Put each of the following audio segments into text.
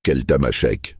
Keltamachek.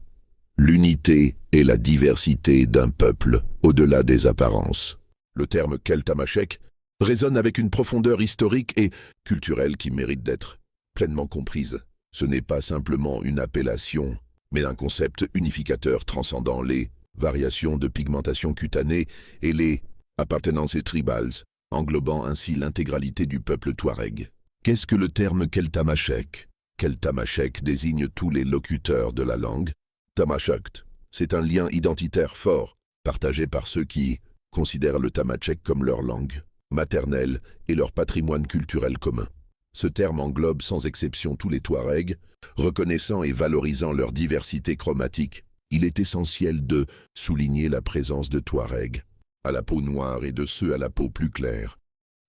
L'unité et la diversité d'un peuple au-delà des apparences. Le terme Keltamachek résonne avec une profondeur historique et culturelle qui mérite d'être pleinement comprise. Ce n'est pas simplement une appellation, mais un concept unificateur transcendant les variations de pigmentation cutanée et les appartenances tribales, englobant ainsi l'intégralité du peuple touareg. Qu'est-ce que le terme Keltamachek? Keltamachek désigne tous les locuteurs de la langue. Tamashekt, c'est un lien identitaire fort, partagé par ceux qui considèrent le tamashek comme leur langue maternelle et leur patrimoine culturel commun. Ce terme englobe sans exception tous les Touaregs, reconnaissant et valorisant leur diversité chromatique. Il est essentiel de souligner la présence de Touaregs à la peau noire et de ceux à la peau plus claire.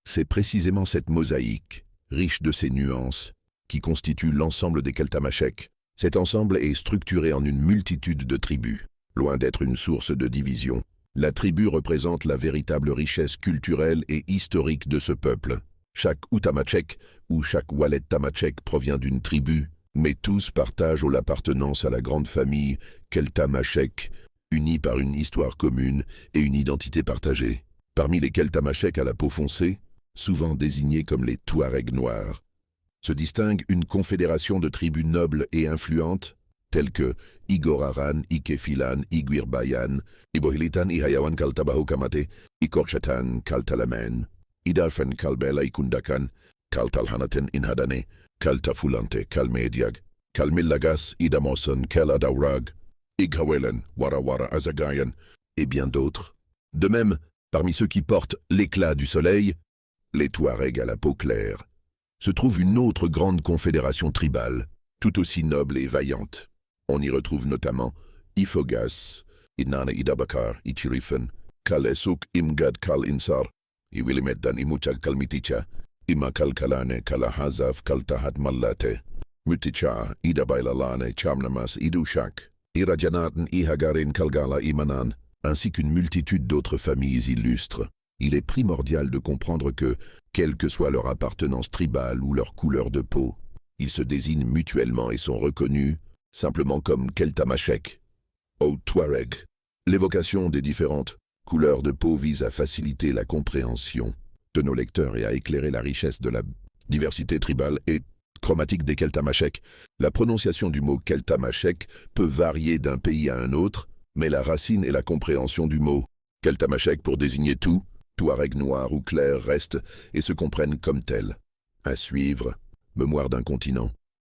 C'est précisément cette mosaïque, riche de ses nuances, qui constitue l'ensemble des Keltamachek. Cet ensemble est structuré en une multitude de tribus. Loin d'être une source de division, la tribu représente la véritable richesse culturelle et historique de ce peuple. Chaque Outamachek ou chaque Walet Tamachek provient d'une tribu, mais tous partagent l'appartenance à la grande famille Keltamachek, unis par une histoire commune et une identité partagée. Parmi les Keltamachek à la peau foncée, souvent désignés comme les Touaregs noirs, se distingue une confédération de tribus nobles et influentes, telles que Igoraran, Ikefilan, Iguirbayan, Ibohilitan, Ihayawan Kaltabahu Kamate, Ikorchatan, Kaltalamen, Idarfen Kalbela Ikundakan, Kaltalhanaten Inhadane, Kaltafulante, Kalmediag, Kalmillagas, Idamoson, Kaladaurag, Ighawelen, Warawara Azagayan, et bien d'autres. De même, parmi ceux qui portent l'éclat du soleil, les Touaregs à la peau claire, se trouve une autre grande confédération tribale, tout aussi noble et vaillante. On y retrouve notamment Ifogas, Inana Idabakar, Ichirifen, Kalesuk Imgad Kal Insar, Iwilimedan Imuchag Kalmiticha, Ima Kalkalane Kalahazaf Kaltahat Mallate, Muticha, Idabailalane Chamnamas Idushak, Irajanaten Ihagarin Kalgala Imanan, ainsi qu'une multitude d'autres familles illustres. Il est primordial de comprendre que, quelle que soit leur appartenance tribale ou leur couleur de peau, ils se désignent mutuellement et sont reconnus simplement comme Keltamachek, ou Touareg. L'évocation des différentes couleurs de peau vise à faciliter la compréhension de nos lecteurs et à éclairer la richesse de la diversité tribale et chromatique des Keltamachek. La prononciation du mot Keltamachek peut varier d'un pays à un autre, mais la racine et la compréhension du mot Keltamachek pour désigner tout, Touareg noir ou clair restent et se comprennent comme tels. À suivre, Mémoire d'un continent.